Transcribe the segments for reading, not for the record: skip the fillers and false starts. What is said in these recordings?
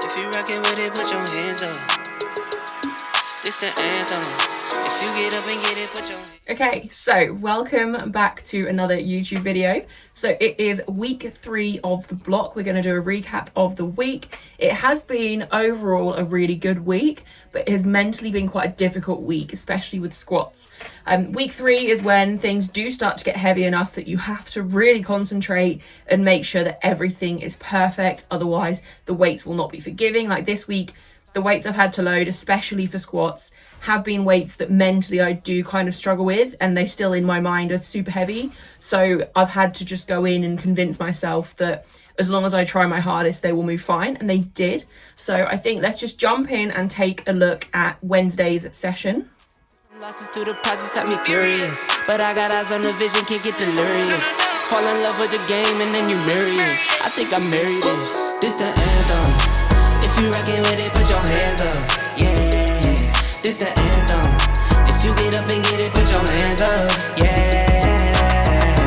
If you rockin' with it, put your hands up. This the anthem. If you get up and get it, put your hands up. Okay, so welcome back to another YouTube video. So it is week 3 of the block. We're going to do a recap of the week. It has been overall a really good week, but it has mentally been quite a difficult week, especially with squats. Week 3 is when things do start to get heavy enough that you have to really concentrate and make sure that everything is perfect. Otherwise, the weights will not be forgiving. Like this week, the weights I've had to load, especially for squats, have been weights that mentally I do kind of struggle with, and they still in my mind are super heavy. So I've had to just go in and convince myself that as long as I try my hardest, they will move fine, and they did. So I think let's just jump in and take a look at Wednesday's session. Losses through the process had me furious, but I got eyes on the vision, can't get delirious. Fall in love with the game and then you marry it. I think I married it. This the anthem. If you rockin' with it, put your hands up. Yeah. This the anthem. If you get up and get it, put your hands up. Yeah.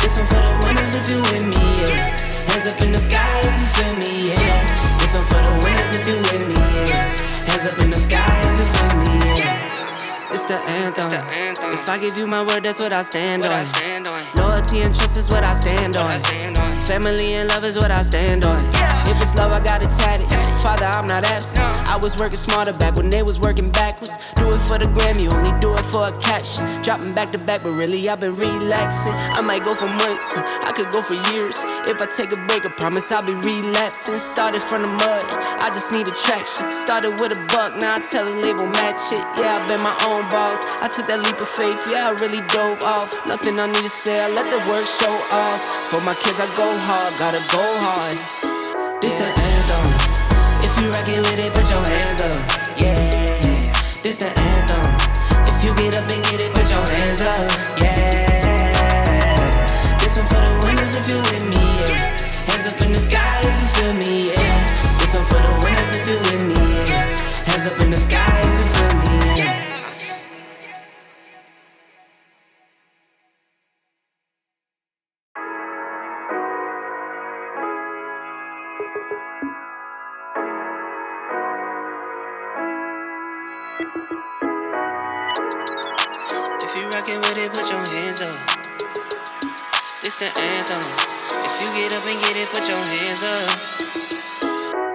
This one for the winners if you with me. Yeah. Hands up in the sky if you feel me. Yeah. This one for the winners if you with me. Yeah. Hands up in the sky if you feel me. Yeah. It's the anthem. If I give you my word, that's what I stand on. Loyalty and trust is what I stand on. Family and love is what I stand on. If it's love, I got it tatted. Father, I'm not absent. I was working smarter back when they was working backwards. Do it for the gram, you only do it for a caption. Dropping back to back, but really I've been relaxing. I might go for months, I could go for years. If I take a break, I promise I'll be relapsing. Started from the mud, I just need attraction. Started with a buck, now I tell the label match it. Yeah, I've been my own boss. I took that leap of faith, yeah, I really dove off. Nothing I need to say, I let the work show off. For my kids, I go hard, gotta go hard. This the anthem. If you rockin' with it, put your hands up. Yeah. This the anthem. If you get up and get it, put your hands up. Yeah. This one for the winners if you with me. Yeah. Hands up in the sky if you feel me. Yeah. This one for the winners if you with me. Yeah. Hands up in the sky if you feel me. Yeah. If you rockin' with it, put your hands up. This the anthem. If you get up and get it, put your hands up.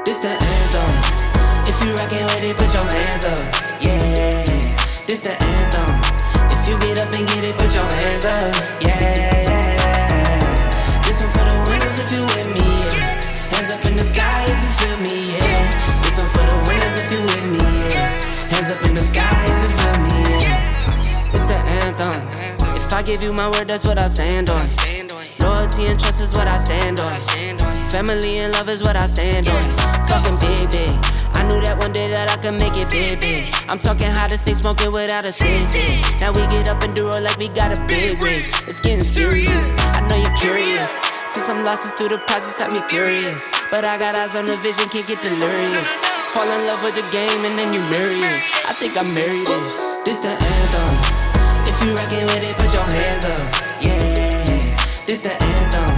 This the anthem. If you rockin' with it, put your hands up. Yeah. This the anthem. If you get up and get it, put your hands up. Yeah. This one for the winners if you with me. Yeah. Hands up in the sky if you feel me. Yeah. This one for the winners if you with me. Yeah. Hands up in the sky if you feel me. Yeah. It's the anthem. If I give you my word, that's what I stand on. Loyalty and trust is what I stand on. Family and love is what I stand on. Talking big, big. I knew that one day that I could make it big, big. I'm talking how to stay smoking without a sensei. Now we get up and do it like we got a big rig. It's getting serious, I know you're curious. Took some losses through the process, had me furious. But I got eyes on the vision, can't get delirious. Fall in love with the game and then you marry it. I think I married it. This the anthem. If you rockin' with it, put your hands up. Yeah. This the anthem.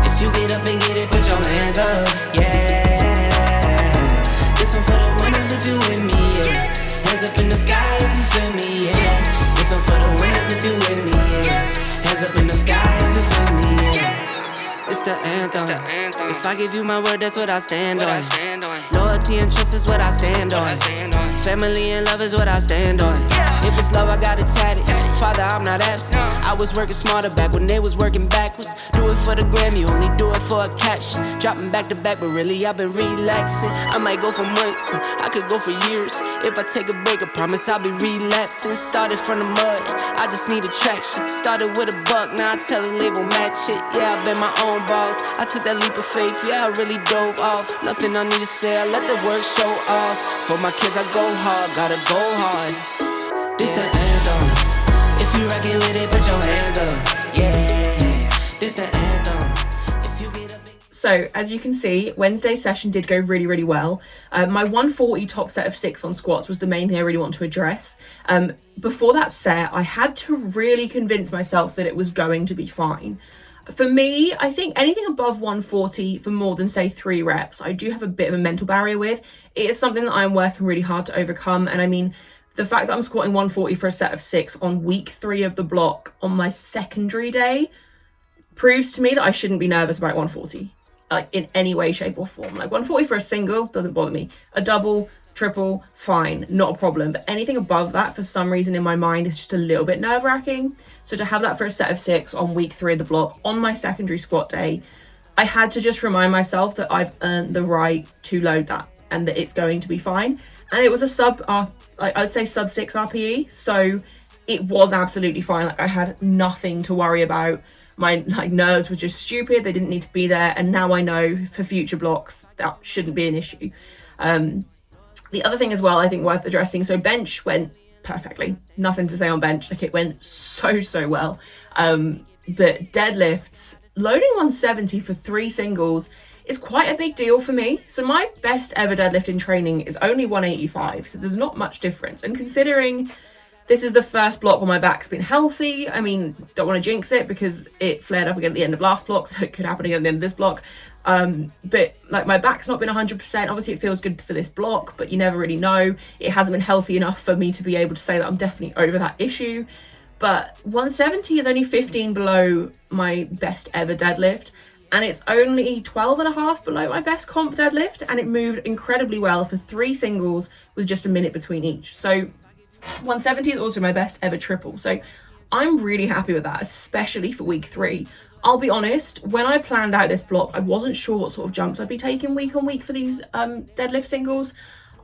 If you get up and get it, put your hands up. Yeah. This one for the winners if you with me. Yeah. Hands up in the sky if you feel me. Yeah. This one for the winners if you with me. Yeah. Hands up in the sky if you feel me. Yeah. It's the anthem. If I give you my word, that's what I stand on. Loyalty and trust is what I stand on. Family and love is what I stand on. If it's love, I got it tatted. Father, I'm not absent. I was working smarter back when they was working backwards. Do it for the gram, you only do it for a caption. Dropping back to back, but really I've been relaxing. I might go for months, I could go for years. If I take a break, I promise I'll be relapsing. Started from the mud, I just need attraction. Started with a buck, now I tell the label match it. Yeah, I've been my own boss. I took that leap of faith, yeah, I really dove off. Nothing I need to say, I let the work show off. For my kids, I go hard, gotta go hard. This the anthem. If you rockin' with it, put your hands up. Yeah. This the anthem. If you get up and... So as you can see, Wednesday's session did go really, really well. My 140 top set of 6 on squats was the main thing I really want to address. Before that set, I had to really convince myself that it was going to be fine. For me, I think anything above 140 for more than, say, 3 reps, I do have a bit of a mental barrier with. It is something that I'm working really hard to overcome. And I mean, the fact that I'm squatting 140 for a set of 6 on week 3 of the block on my secondary day proves to me that I shouldn't be nervous about 140, like in any way, shape or form. Like 140 for a single doesn't bother me. A double, triple, fine, not a problem. But anything above that, for some reason in my mind, is just a little bit nerve-wracking. So to have that for a set of 6 on week 3 of the block on my secondary squat day, I had to just remind myself that I've earned the right to load that and that it's going to be fine. And it was a I'd say sub 6 RPE. So it was absolutely fine. Like I had nothing to worry about. My nerves were just stupid. They didn't need to be there. And now I know for future blocks, that shouldn't be an issue. The other thing as well, I think worth addressing. So bench went perfectly. Nothing to say on bench. Like it went so well. But deadlifts, loading 170 for 3 singles is quite a big deal for me. So my best ever deadlift in training is only 185. So there's not much difference. And considering this is the first block where my back's been healthy, I mean, don't want to jinx it because it flared up again at the end of last block. So it could happen again at the end of this block. But like my back's not been 100%. Obviously it feels good for this block, but you never really know. It hasn't been healthy enough for me to be able to say that I'm definitely over that issue. But 170 is only 15 below my best ever deadlift. And it's only 12.5 below my best comp deadlift. And it moved incredibly well for 3 singles with just a minute between each. So 170 is also my best ever triple. So I'm really happy with that, especially for week 3. I'll be honest, when I planned out this block, I wasn't sure what sort of jumps I'd be taking week on week for these deadlift singles.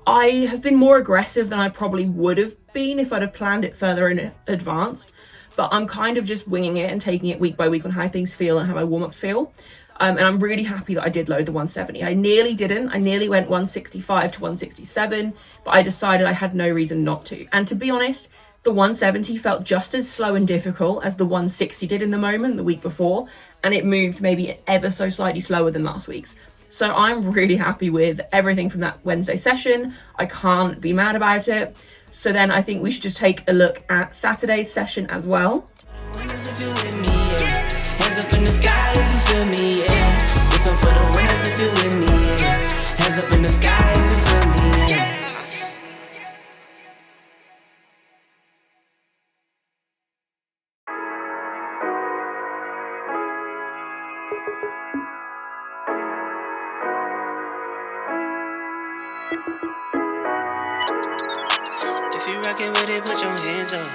I have been more aggressive than I probably would have been if I'd have planned it further in advance. But I'm kind of just winging it and taking it week by week on how things feel and how my warm-ups feel. And I'm really happy that I did load the 170. I nearly didn't. I nearly went 165 to 167, but I decided I had no reason not to. And to be honest, the 170 felt just as slow and difficult as the 160 did in the moment the week before, and it moved maybe ever so slightly slower than last week's. So I'm really happy with everything from that Wednesday session. I can't be mad about it. So then I think we should just take a look at Saturday's session as well. If you rockin' with it, put your hands up.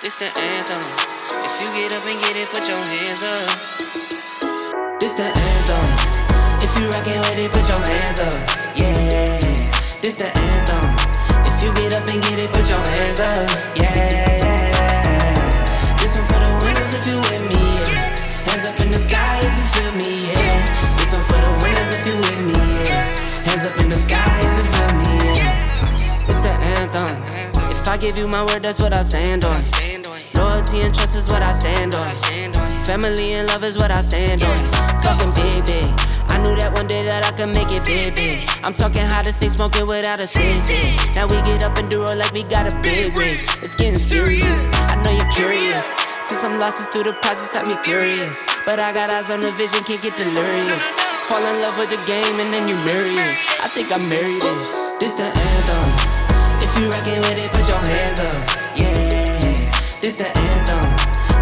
This the anthem. If you get up and get it, put your hands up. This the anthem. If you rockin' with it, put your hands up. Yeah. This the anthem. If you get up and get it, put your hands up. Yeah. This one for the winners if you with me. Yeah. Hands up in the sky if you feel me. Yeah. This one for the winners if you with me. Yeah. Hands up in the sky if you feel me. Yeah. It's the anthem. If I give you my word, that's what I stand on. Loyalty and trust is what I stand on. Family and love is what I stand on. Talking big, big. I knew that one day that I could make it big, big. I'm talking how to stay smoking without a sense. Now we get up and do it like we got a big rig. It's getting serious. I know you're curious. Took some losses through the process, had me furious. But I got eyes on the vision, can't get delirious. Fall in love with the game and then you marry it. I think I married it. This the anthem. If you rockin' with it, put your hands up. Yeah. This the anthem.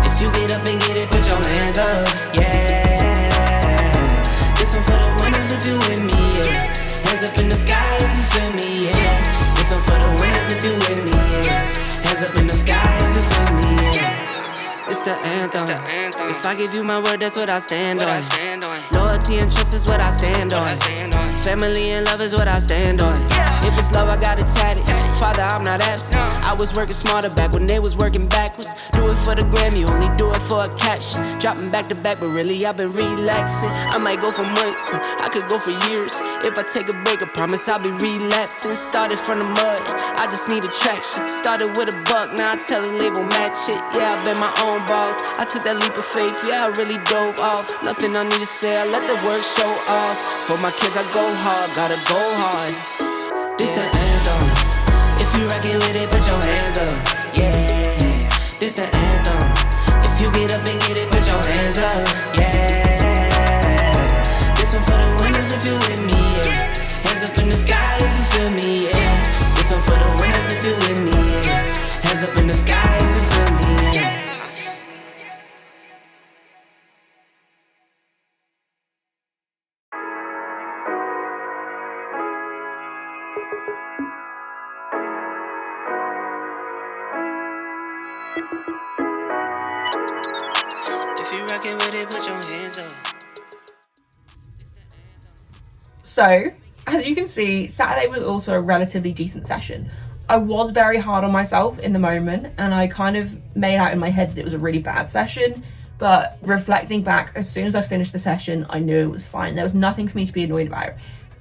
If you get up and get it, put your hands up. Yeah. This one for the winners if you with me. Yeah. Hands up in the sky if you feel me. Yeah. This one for the winners if you with me. Yeah. Hands up in the sky if you feel me. Yeah. It's the anthem. If I give you my word, that's what I stand on. Loyalty and trust is what I stand on. Family and love is what I stand on. If it's love, I got it tatted. Father, I'm not absent. I was working smarter back when they was working backwards. Do it for the gram, you only do it for a caption. Dropping back to back, but really I've been relaxing. I might go for months, I could go for years. If I take a break, I promise I'll be relapsing. Started from the mud, I just need attraction. Started with a buck, now I tell the label match it. Yeah, I've been my own boss. I took that leap of faith, yeah, I really dove off. Nothing I need to say, I let the work show off. For my kids, I go hard, gotta go hard. This the anthem. If you rockin' with it, put your hands up. Yeah. This the anthem. If you get up and get it, put your hands up. If you rockin' with it, put your hands up. So, as you can see, Saturday was also a relatively decent session. I was very hard on myself in the moment, and I kind of made out in my head that it was a really bad session, but reflecting back, as soon as I finished the session, I knew it was fine. There was nothing for me to be annoyed about.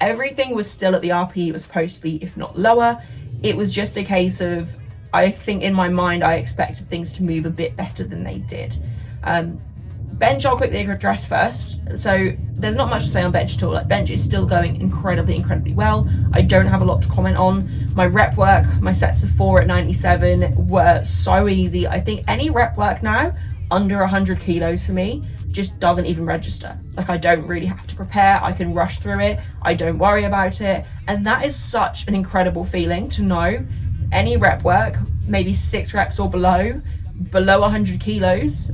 Everything was still at the RP it was supposed to be, if not lower. It was just a case of, I think in my mind, I expected things to move a bit better than they did. Bench I'll quickly address first. So there's not much to say on bench at all. Like, bench is still going incredibly well. I don't have a lot to comment on. My rep work, my sets of 4 at 97 were so easy. I think any rep work now under 100 kilos for me just doesn't even register. Like, I don't really have to prepare. I can rush through it. I don't worry about it. And that is such an incredible feeling to know any rep work, maybe 6 reps or below 100 kilos,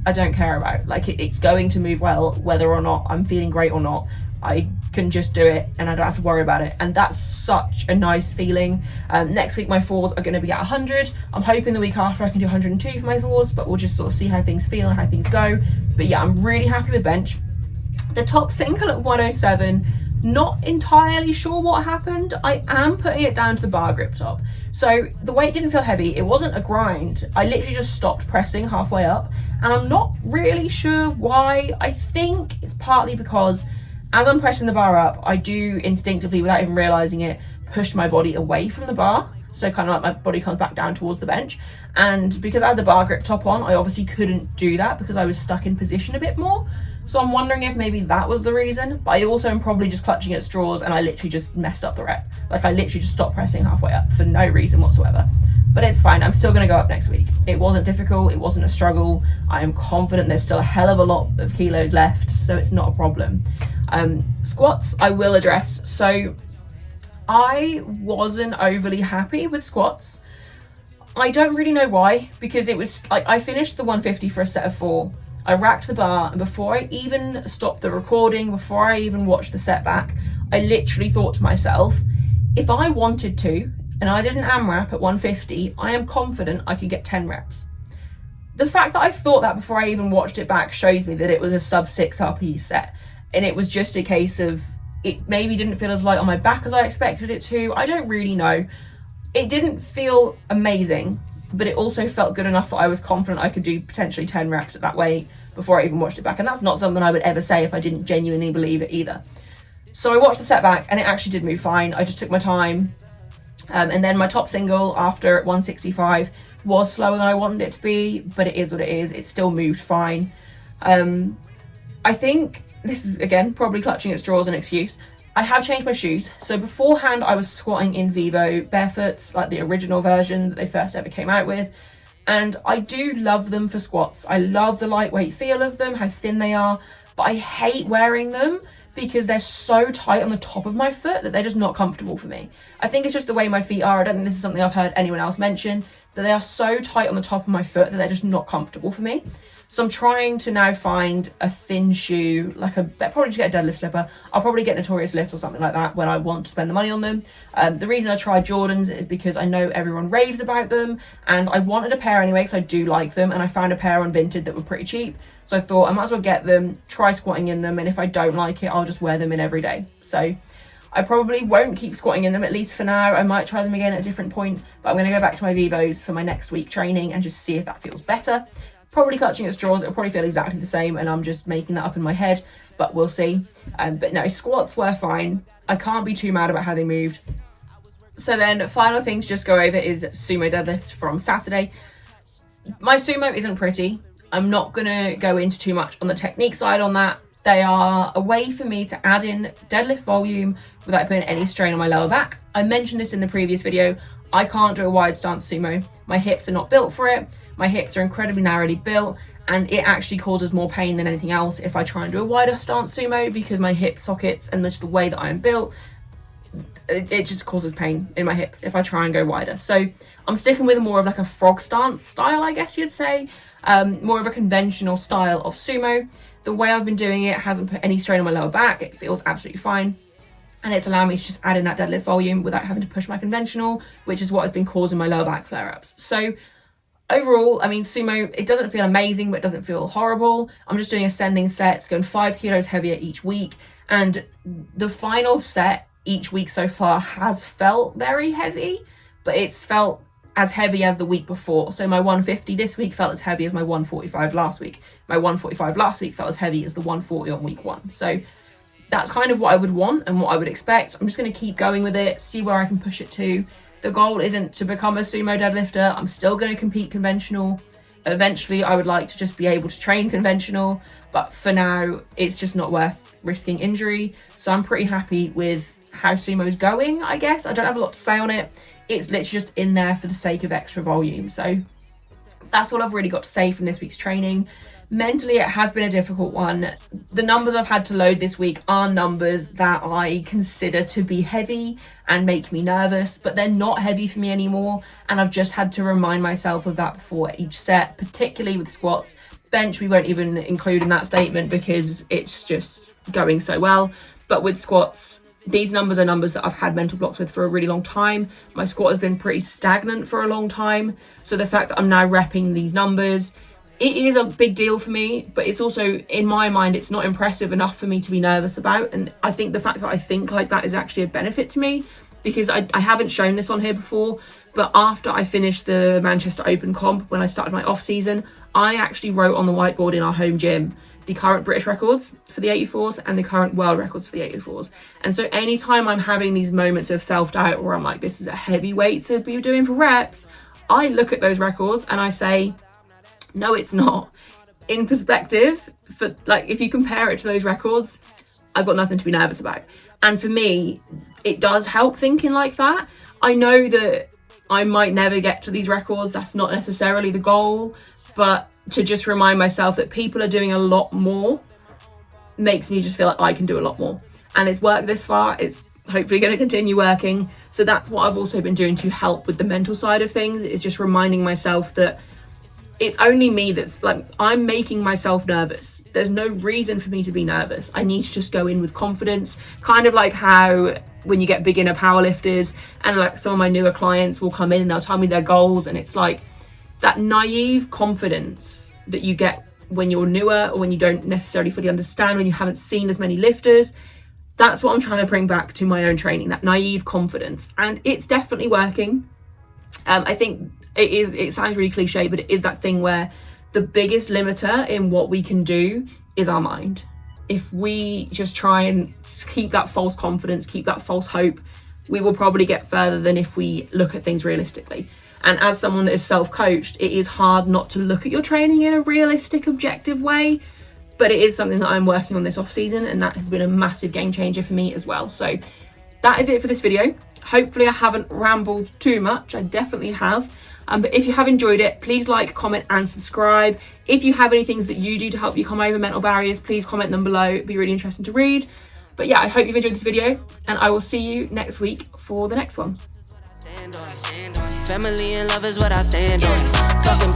I don't care about. Like, it's going to move well, whether or not I'm feeling great or not. I can just do it and I don't have to worry about it. And that's such a nice feeling. Next week, my 4s are going to be at 100. I'm hoping the week after I can do 102 for my 4s, but we'll just sort of see how things feel and how things go. But yeah, I'm really happy with bench. The top single at 107, not entirely sure what happened. I am putting it down to the bar grip top. So the weight didn't feel heavy. It wasn't a grind. I literally just stopped pressing halfway up, and I'm not really sure why. I think it's partly because as I'm pressing the bar up, I do instinctively, without even realizing it, push my body away from the bar. So kind of like my body comes back down towards the bench. And because I had the bar grip top on, I obviously couldn't do that because I was stuck in position a bit more. So I'm wondering if maybe that was the reason, but I also am probably just clutching at straws and I literally just messed up the rep. Like, I literally just stopped pressing halfway up for no reason whatsoever. But it's fine, I'm still gonna go up next week. It wasn't difficult, it wasn't a struggle. I am confident there's still a hell of a lot of kilos left, so it's not a problem. Squats, I will address. So I wasn't overly happy with squats. I don't really know why, because it was like, I finished the 150 for a set of 4. I racked the bar, and before I even stopped the recording, before I even watched the set back, I literally thought to myself, if I wanted to, and I did an AMRAP at 150, I am confident I could get 10 reps. The fact that I thought that before I even watched it back shows me that it was a sub 6 RP set, and it was just a case of, it maybe didn't feel as light on my back as I expected it to. I don't really know. It didn't feel amazing, but it also felt good enough that I was confident I could do potentially 10 reps at that weight before I even watched it back. And that's not something I would ever say if I didn't genuinely believe it either. So I watched the set back and it actually did move fine. I just took my time. And then my top single after 165 was slower than I wanted it to be, but it is what it is. It still moved fine. I think this is, again, probably clutching at straws, an excuse. I have changed my shoes. So beforehand, I was squatting in Vivo barefoots, like the original version that they first ever came out with. And I do love them for squats. I love the lightweight feel of them, how thin they are, but I hate wearing them because they're so tight on the top of my foot that they're just not comfortable for me. I think it's just the way my feet are. I don't think this is something I've heard anyone else mention, that they are so tight on the top of my foot that they're just not comfortable for me. So I'm trying to now find a thin shoe, like probably just get a deadlift slipper. I'll probably get Notorious Lift or something like that when I want to spend the money on them. The reason I tried Jordans is because I know everyone raves about them, and I wanted a pair anyway because I do like them, and I found a pair on Vinted that were pretty cheap. So I thought I might as well get them, try squatting in them, and if I don't like it, I'll just wear them in every day. So I probably won't keep squatting in them, at least for now. I might try them again at a different point, but I'm going to go back to my Vivos for my next week training and just see if that feels better. Probably clutching at straws, it'll probably feel exactly the same, and I'm just making that up in my head, but we'll see. But no, squats were fine. I can't be too mad about how they moved. So then, final thing to just go over is sumo deadlifts from Saturday. My sumo isn't pretty. I'm not going to go into too much on the technique side on that. They are a way for me to add in deadlift volume without putting any strain on my lower back. I mentioned this in the previous video. I can't do a wide stance sumo. My hips are not built for it. My hips are incredibly narrowly built, and it actually causes more pain than anything else if I try and do a wider stance sumo, because my hip sockets and just the way that I am built, it just causes pain in my hips if I try and go wider. So I'm sticking with more of like a frog stance style, I guess you'd say, more of a conventional style of sumo. The way I've been doing it hasn't put any strain on my lower back. It feels absolutely fine. And it's allowing me to just add in that deadlift volume without having to push my conventional, which is what has been causing my lower back flare-ups. So Overall, I mean, sumo, it doesn't feel amazing, but it doesn't feel horrible. I'm just doing ascending sets, going 5 kilos heavier each week. And the final set each week so far has felt very heavy, but it's felt as heavy as the week before. So my 150 this week felt as heavy as my 145 last week. My 145 last week felt as heavy as the 140 on week 1. So that's kind of what I would want and what I would expect. I'm just going to keep going with it, see where I can push it to. The goal isn't to become a sumo deadlifter. I'm still going to compete conventional. Eventually, I would like to just be able to train conventional, but for now, it's just not worth risking injury. So I'm pretty happy with how sumo's going, I guess. I don't have a lot to say on it. It's literally just in there for the sake of extra volume. So that's all I've really got to say from this week's training. Mentally, it has been a difficult one. The numbers I've had to load this week are numbers that I consider to be heavy and make me nervous, but they're not heavy for me anymore. And I've just had to remind myself of that before each set, particularly with squats. Bench, we won't even include in that statement because it's just going so well. But with squats, these numbers are numbers that I've had mental blocks with for a really long time. My squat has been pretty stagnant for a long time. So the fact that I'm now repping these numbers, it is a big deal for me, but it's also, in my mind, it's not impressive enough for me to be nervous about. And I think the fact that I think like that is actually a benefit to me, because I haven't shown this on here before, but after I finished the Manchester Open comp, when I started my off season, I actually wrote on the whiteboard in our home gym the current British records for the 84s and the current world records for the 84s. And so anytime I'm having these moments of self-doubt where I'm like, this is a heavy weight to be doing for reps, I look at those records and I say, no, it's not. In perspective, for like, if you compare it to those records, I've got nothing to be nervous about. And for me, it does help thinking like that. I know that I might never get to these records. That's not necessarily the goal, but to just remind myself that people are doing a lot more makes me just feel like I can do a lot more. And it's worked this far. It's hopefully going to continue working. So that's what I've also been doing to help with the mental side of things, is just reminding myself that it's only me that's like, I'm making myself nervous. There's no reason for me to be nervous. I need to just go in with confidence, kind of like how when you get beginner powerlifters and like some of my newer clients will come in and they'll tell me their goals, and it's like that naive confidence that you get when you're newer or when you don't necessarily fully understand, when you haven't seen as many lifters. That's what I'm trying to bring back to my own training, that naive confidence. And it's definitely working. I think it sounds really cliche, but it is that thing where the biggest limiter in what we can do is our mind. If we just try and keep that false confidence, keep that false hope, we will probably get further than if we look at things realistically. And as someone that is self-coached, it is hard not to look at your training in a realistic, objective way, but it is something that I'm working on this off season, and that has been a massive game changer for me as well. So that is it for this video. Hopefully I haven't rambled too much. I definitely have. But if you have enjoyed it, please like, comment and subscribe. If you have any things that you do to help you come over mental barriers, please comment them below. It'd be really interesting to read. But yeah, I hope you've enjoyed this video, and I will see you next week for the next one. Family and love is what I stand on. Talking